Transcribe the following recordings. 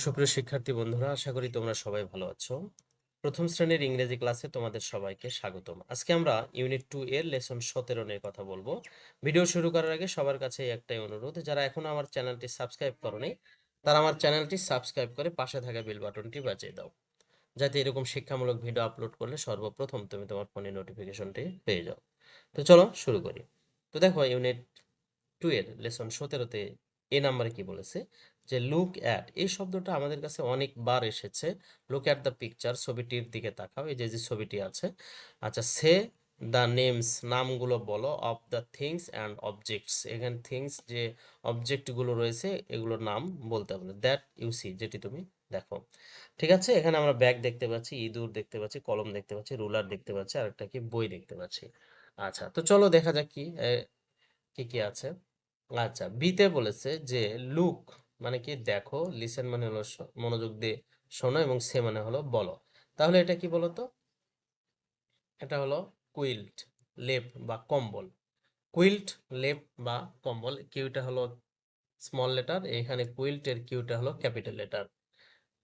সুপ্রিয় শিক্ষার্থী বন্ধুরা, আশা করি তোমরা সবাই ভালো আছো। প্রথম শ্রেণীর ইংরেজি ক্লাসে তোমাদের সবাইকে স্বাগতম। আজকে আমরা ইউনিট 2 এর লেসন 17 নিয়ে কথা বলবো। ভিডিও শুরু করার আগে সবার কাছে একটাই অনুরোধ, যারা এখনো আমার চ্যানেলটি সাবস্ক্রাইব করোনি তারা আমার চ্যানেলটি সাবস্ক্রাইব করে পাশে থাকা বেল বাটনটি বাজিয়ে দাও, যাতে এরকম শিক্ষামূলক ভিডিও আপলোড করলে সর্বপ্রথম তুমি তোমার ফোনে নোটিফিকেশনটি পেয়ে যাও। তো চলো শুরু করি। তো দেখো, ইউনিট 2 এর লেসন 17তে এ নাম্বারে কি বলেছে যে লুক অ্যাট, এই শব্দটা আমাদের কাছে অনেকবার এসেছে। লুক অ্যাট দ্য পিকচার, ছবিটির দিকে তাকাও, এই যে যে ছবিটি আছে। আচ্ছা, সে দ্য নেমস, নামগুলো বলো, of the things and objects, এখানে থিংস যে অবজেক্টগুলো রয়েছে এগুলোর নাম বলতে হবে, দ্যাট ইউ সি, যেটি তুমি দেখো। ঠিক আছে, এখানে আমরা ব্যাগ দেখতে পাচ্ছি, ইঁদুর দেখতে পাচ্ছি, কলম দেখতে পাচ্ছি, রুলার দেখতে পাচ্ছি, আর একটা কি বই দেখতে পাচ্ছি। আচ্ছা, তো চলো দেখা যাক কি কি কি আছে। আচ্ছা, বিতে বলেছে যে লুক মানে কি দেখো, লিসেন মানে হলো মনোযোগ দিয়ে শোনো, এবং সে মানে হলো বলো। তাহলে এটা কি বলতো? এটা হলো কুইল্ট, লেপ বা কম্বল। কুইল্ট, লেপ বা কম্বল। কিউটা হলো স্মল লেটার, এখানে কুইল্টের কিউটা হলো ক্যাপিটাল লেটার।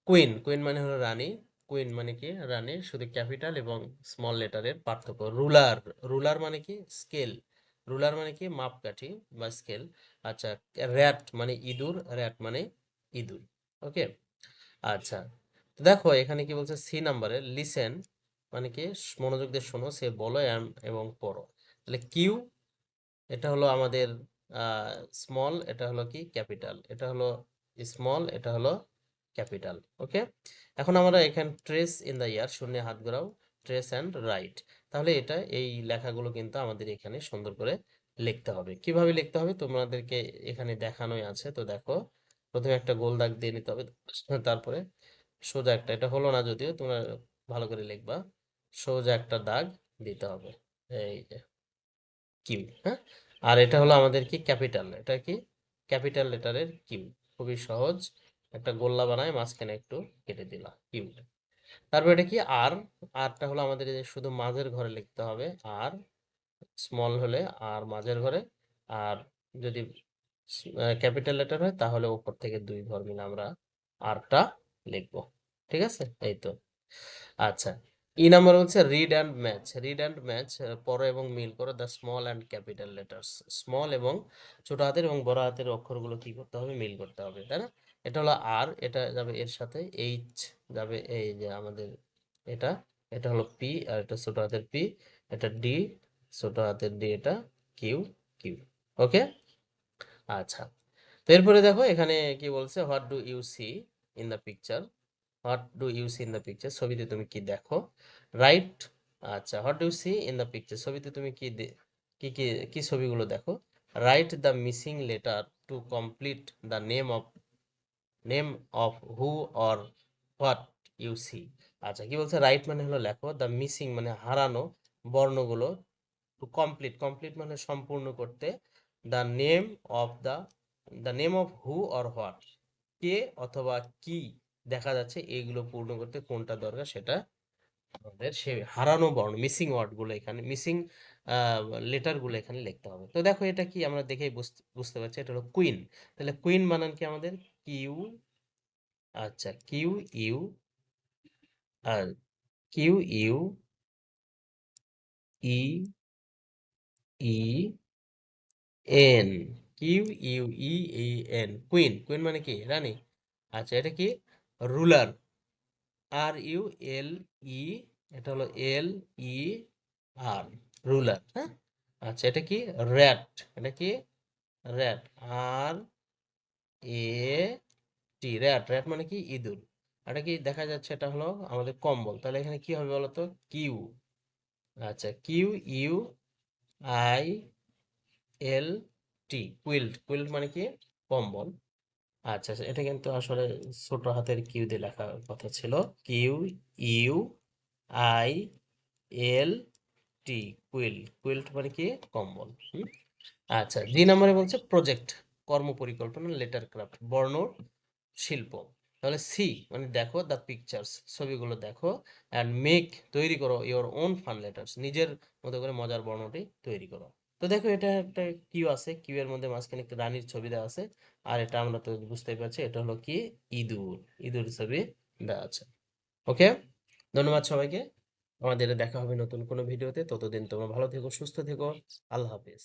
কুইন, কুইন মানে হলো রানী। কুইন মানে কি রানী, শুধু ক্যাপিটাল এবং স্মল লেটারের পার্থক্য। রুলার, রুলার মানে কি স্কেল। রুলার মানে কি মাপকাঠি বা স্কেল। আচ্ছা, র্যাট মানে ইঁদুর, র্যাট মানে ইঁদুর। ওকে। আচ্ছা, তো দেখো এখানে কি বলছে, সি নাম্বারে লিসেন মানে কি মনোযোগ দিয়ে শোনো, সে বলো এবং পড়ো। তাহলে কিউ, এটা হলো আমাদের স্মল, এটা হলো কি ক্যাপিটাল, এটা হলো স্মল, এটা হলো ক্যাপিটাল। ওকে। এখন আমরা এখানে ট্রেস ইন দ্য ইয়ার, শূন্যে হাত ঘোরাও, ট্রেস অ্যান্ড রাইট। তাহলে এটা এই লেখাগুলো কিন্তু আমাদের এখানে সুন্দর করে লিখতে হবে। কিভাবে লিখতে হবে তোমাদেরকে এখানে দেখানোই আছে। তো দেখো, প্রথমে একটা গোল দাগ দিয়ে নিতে হবে, তারপরে সোজা একটা, এটা হলো না যদিও, তোমরা ভালো করে লিখবা, সোজা একটা দাগ দিতে হবে, এই যে কিউ। হ্যাঁ, আর এটা হলো আমাদের কি ক্যাপিটাল, এটা কি ক্যাপিটাল লেটারের কিউ। খুবই সহজ, একটা গোল্লা বানায় মাঝখানে একটু কেটে দিলাম কিউ। তারপর এটা কি আর, আরটা হলো আমাদের এই যে শুধু মাঝের ঘরে লিখতে হবে, আর স্মল হলে আর মাঝের ঘরে, আর যদি ক্যাপিটাল লেটার হয় তাহলে উপর থেকে দুই ঘর মিলে আমরা আরটা লিখবো। ঠিক আছে, এই তো। আচ্ছা, ই নাম্বার হচ্ছে read and match. Read and match, পড়ো এবং মিল করো the small and capital letters. Small এবং ছোট হাতের এবং বড় হাতের অক্ষরগুলো কি করতে হবে, মিল করতে হবে, তাই না? এটা হলো আর, এটা যাবে এর সাথে, এইচ যাবে এই যে আমাদের এটা, এটা হলো পি, আর এটা ছোট হাতের পি, এটা ডি, ছোট হাতের ডি, এটা কিউ, কিউ। ওকে। আচ্ছা, তো এরপরে দেখো এখানে কি বলছে, what do you see in the picture. What do you see in the picture, ছবিতে তুমি কি দেখো। রাইট। আচ্ছা, what do you see in the picture, ছবিতে তুমি কি কি কি কি ছবিগুলো দেখো। Write the missing letter to complete the name of who or what you see. আচ্ছা, কি বলছে, রাইট মানে হলো লেখো, দ্য মিসিং মানে হারানো বর্ণগুলো, টু কমপ্লিট, কমপ্লিট মানে সম্পূর্ণ করতে, the name of the name of who or what, কে অথবা কি দেখা যাচ্ছে, এইগুলো পূর্ণ করতে কোনটা দরকার সেটা আমাদের সে হারানো বর্ণ, মিসিং ওয়ার্ড গুলো এখানে, মিসিং লেটার গুলো এখানে লিখতে হবে। তো দেখো এটা কি আমরা দেখেই বুঝতে পারছি, এটা হলো কুইন। তাহলে কুইন বানান কি আমাদের কিউ, আচ্ছা কিউ ইউ, আর Q U E E N, Q U E E N, queen. Queen মানে কি রানী। আচ্ছা, এটা কি রুলার, আর ইউ এল ই, এটা হলো এল ই আর, রুলার। হ্যাঁ। আচ্ছা, এটা কি র্যাট, এটা কি র্যাট, আর এ টি, র্যাট, র্যাট মানে কি ইঁদুর। এটা কি দেখা যাচ্ছে, এটা হলো আমাদের কম্বল। তাহলে এখানে কি হবে বলতো, কিউ। আচ্ছা, Q U I L T, quilt. Quilt মানে কি কম্বল। আচ্ছা আচ্ছা, এটা কিন্তু আসলে ছোট হাতের কিউ দিয়ে লেখার কথা ছিল, Q U I L T, quilt. Quilt মানে কি কম্বল। হুম? আচ্ছা, দুই নম্বরে বলছে প্রজেক্ট, কর্ম পরিকল্পনা, লেটার ক্রাফট, বর্ণ শিল্প। তাহলে সি মানে দেখো, দ্য পিকচার্স ছবিগুলো দেখো, অ্যান্ড মেক তৈরি করো ইওর ওন ফান লেটার্স, নিজের মতো করে মজার বর্ণটি তৈরি করো। তো দেখো এটা একটা কিউ আছে, কিউ এর মধ্যে মাঝখানে একটা রানীর ছবি দেওয়া আছে, আর এটা আমরা তো বুঝতেই পারছি এটা হলো কি ইঁদুর, ইঁদুর ছবি দেওয়া আছে। ওকে, ধন্যবাদ সবাইকে। আমাদের দেখা হবে নতুন কোনো ভিডিওতে। ততদিন তোমরা ভালো থেকো, সুস্থ থেকো। আল্লাহ হাফেজ।